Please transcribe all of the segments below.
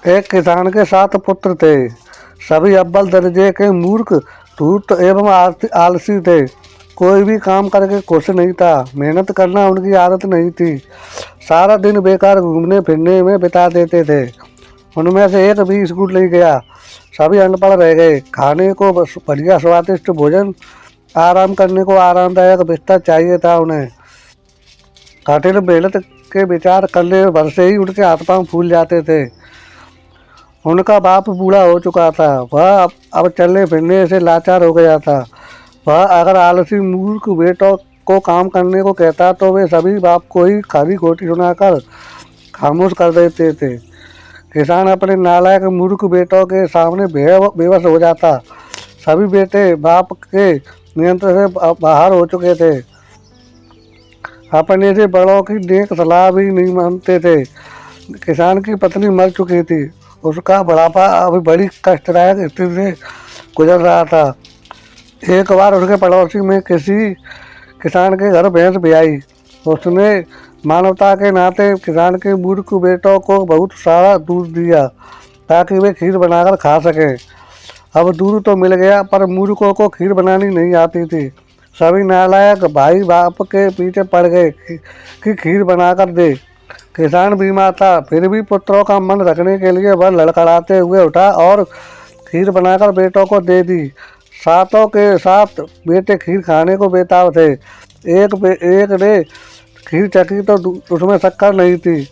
एक किसान के 7 पुत्र थे। सभी अव्वल दर्जे के मूर्ख, धूर्त एवं आलसी थे। कोई भी काम करके खुश नहीं था। मेहनत करना उनकी आदत नहीं थी। सारा दिन बेकार घूमने फिरने में बिता देते थे। उनमें से एक भी स्कूल नहीं गया। सभी अनपढ़ रह गए। खाने को बढ़िया स्वादिष्ट भोजन, आराम करने को आरामदायक बिस्तर चाहिए था उन्हें। कठिन मेहनत के विचार करने भर से ही उनके हाथ पांव फूल जाते थे। उनका बाप बूढ़ा हो चुका था। वह अब चलने फिरने से लाचार हो गया था। वह अगर आलसी मूर्ख बेटों को काम करने को कहता तो वे सभी बाप को ही खाली खोटी सुनाकर खामोश कर देते थे। किसान अपने नालायक मूर्ख बेटों के सामने बेबस हो जाता। सभी बेटे बाप के नियंत्रण से बाहर हो चुके थे। अपने से बड़ों की नेक सलाह भी नहीं मानते थे। किसान की पत्नी मर चुकी थी। उसका बुढ़ापा अभी बड़ी कष्टदायक स्थिति से गुजर रहा था। एक बार उसके पड़ोसी में किसी किसान के घर भैंस ब्याई। उसने मानवता के नाते किसान के मूर्ख बेटों को बहुत सारा दूध दिया ताकि वे खीर बनाकर खा सकें। अब दूध तो मिल गया पर मूर्खों को खीर बनानी नहीं आती थी। सभी नालायक भाई बाप के पीछे पड़ गए कि खीर बनाकर दे। किसान बीमार था, फिर भी पुत्रों का मन रखने के लिए वह लड़खड़ाते हुए उठा और खीर बनाकर बेटों को दे दी। सातों के 7 बेटे खीर खाने को बेताब थे। एक ने खीर चखी तो उसमें शक्कर नहीं थी।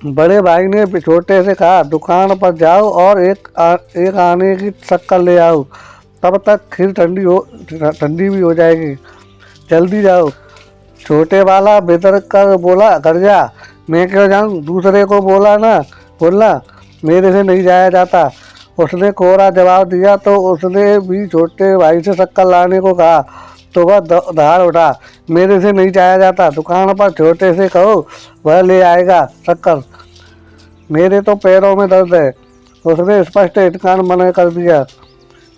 बड़े भाई ने छोटे से कहा, दुकान पर जाओ और एक आने की शक्कर ले आओ, तब तक खीर ठंडी भी हो जाएगी। जल्दी जाओ। छोटे वाला बेदर कर बोला, घर जा। मैं क्यों जाऊँ? दूसरे को बोलना मेरे से नहीं जाया जाता। उसने कोरा जवाब दिया तो उसने भी छोटे भाई से शक्कर लाने को कहा तो वह धार उठा, मेरे से नहीं जाया जाता। दुकान पर छोटे से कहो, वह ले आएगा शक्कर। मेरे तो पैरों में दर्द है। उसने स्पष्ट इनकार मना कर दिया।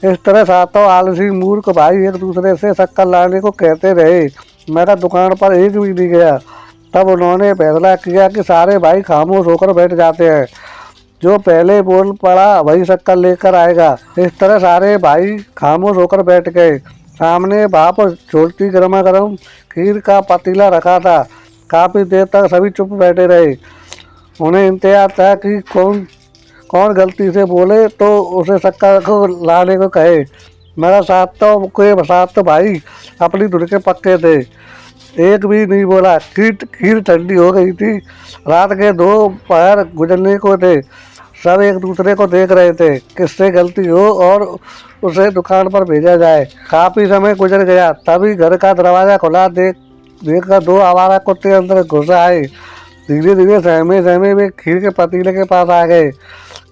इस तरह सातों आलसी मूर्ख भाई एक दूसरे से शक्कर लाने को कहते रहे, मगर दुकान पर एक भी नहीं गया। तब उन्होंने फैसला किया कि सारे भाई खामोश होकर बैठ जाते हैं। जो पहले बोल पड़ा वही शक्कर लेकर आएगा। इस तरह सारे भाई खामोश होकर बैठ गए। सामने भाप छोड़ती गर्मा गर्म खीर का पतीला रखा था। काफी देर तक सभी चुप बैठे रहे। उन्हें इंतजार था कि कौन गलती से बोले तो उसे शक्कर को लाने को कहे, मगर सात भाई अपनी धुन के पक्के थे। एक भी नहीं बोला। खीर ठंडी हो गई थी। रात के 2 पहर गुजरने को थे। सब एक दूसरे को देख रहे थे, किससे गलती हो और उसे दुकान पर भेजा जाए। काफी समय गुजर गया। तभी घर का दरवाजा खुला देखकर 2 आवारा कुत्ते अंदर घुस आए। धीरे धीरे सहमे वे खीर के पतीले के पास आ गए।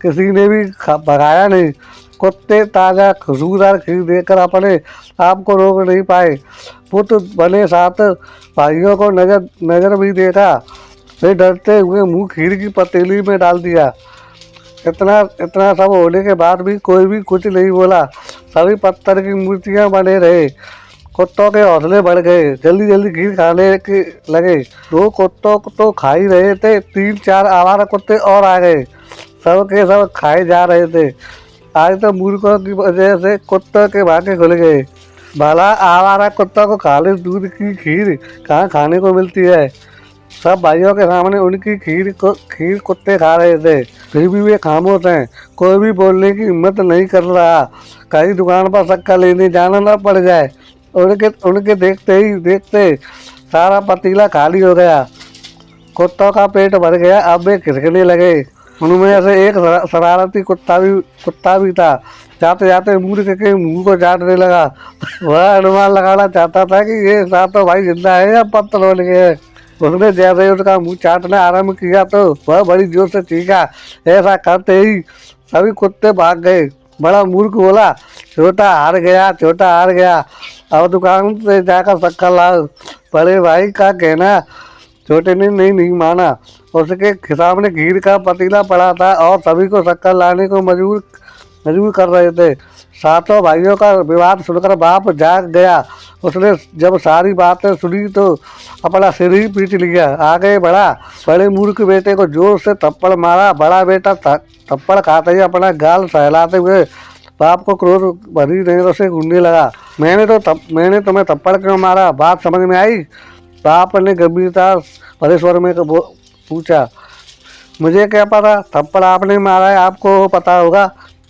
किसी ने भी भगाया नहीं। कुत्ते ताज़ा खुशबूदार खीर देखकर अपने आप को रोक नहीं पाए। पुत्र बने 7 भाइयों को नजर भी देखा। वे डरते हुए मुंह खीर की पतीली में डाल दिया। इतना सब होने के बाद भी कोई भी कुछ नहीं बोला। सभी पत्थर की मूर्तियां बने रहे। कुत्तों के हौसले बढ़ गए। जल्दी जल्दी खीर खाने के लगे। 2 कुत्तों को तो खा ही रहे थे, 3-4 आवारा कुत्ते और आ गए। सब के सब खाए जा रहे थे। आज तो मूर्खों की वजह से कुत्तों के भाग्य खुल गए। भला आवारा कुत्तों को खालिश दूध की खीर कहाँ खाने को मिलती है। सब भाइयों के सामने उनकी खीर कुत्ते खा रहे थे, फिर भी वे खामोश हैं। कोई भी बोलने की हिम्मत नहीं कर रहा। कहीं दुकान पर शक्कर लेने जाना न पड़ जाए। उनके देखते सारा पतीला खाली हो गया। कुत्तों का पेट भर गया। अब वे खिसकने लगे। उनमें से एक शरारती कुत्ता भी था। जाते जाते मूर्ख के मुंह को चाटने लगा। वह अनुमान लगाना चाहता था कि ये 7 भाई जिंदा है या पत्थर हो गए। उसने जैसे ही उसका मुंह चाटना आरंभ किया तो वह बड़ी जोर से चीखा। ऐसा करते ही सभी कुत्ते भाग गए। बड़ा मूर्ख बोला, छोटा हार गया। अब दुकान से जाकर शक्कर लाओ। बड़े भाई का कहना छोटे ने नहीं माना। उसके सामने खीर का पतीला पड़ा था और सभी को शक्कर लाने को मजबूर कर रहे थे। सातों भाइयों का विवाद सुनकर बाप जाग गया। उसने जब सारी बातें सुनी तो अपना सिर ही पीट लिया। आगे बढ़ा, बड़े मूर्ख बेटे को जोर से थप्पड़ मारा। बड़ा बेटा थप्पड़ खाते ही अपना गाल सहलाते हुए बाप को क्रोध भरी नजरों से घूरने लगा। मैंने तुम्हें थप्पड़ क्यों मारा, बात समझ में आई? बाप ने गंभीरता भरे स्वर में पूछा। मुझे क्या पता, थप्पड़ आपने मारा है, आपको पता होगा,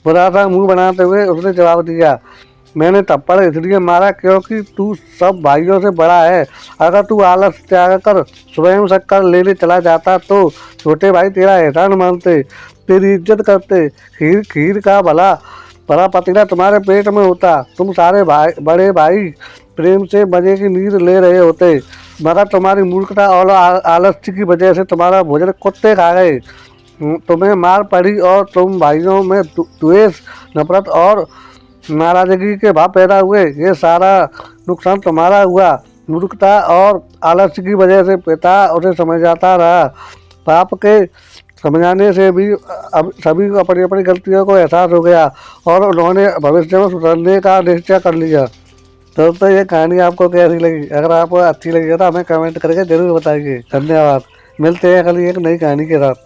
बुरा सा मुंह बनाते हुए उसने जवाब दिया। मैंने थप्पड़ इसलिए मारा क्योंकि तू सब भाइयों से बड़ा है। अगर तू आलस त्याग कर स्वयं शक्कर लेने चला जाता तो छोटे भाई तेरा एहसान मानते, तेरी इज्जत करते। खीर खीर का भला भला पतीला तुम्हारे पेट में होता। तुम सारे बड़े भाई प्रेम से मजे की नींद ले रहे होते, मगर तुम्हारी मूर्खता और आलस्य की वजह से तुम्हारा भोजन कुत्ते खा गए। तुम्हें मार पड़ी और तुम भाइयों में द्वेष, नफरत और नाराजगी के भाव पैदा हुए। ये सारा नुकसान तुम्हारा हुआ। मूर्खता और आलस्य की वजह से पिता उसे समझाता रहा। बाप के समझाने से भी अब सभी को अपनी अपनी गलतियों को एहसास हो गया और उन्होंने भविष्य में सुधरने का निश्चय कर लिया। दोस्तों, ये कहानी आपको कैसी लगी? अगर आपको अच्छी लगी तो हमें कमेंट करके जरूर बताइए। धन्यवाद। मिलते हैं कल एक नई कहानी के साथ।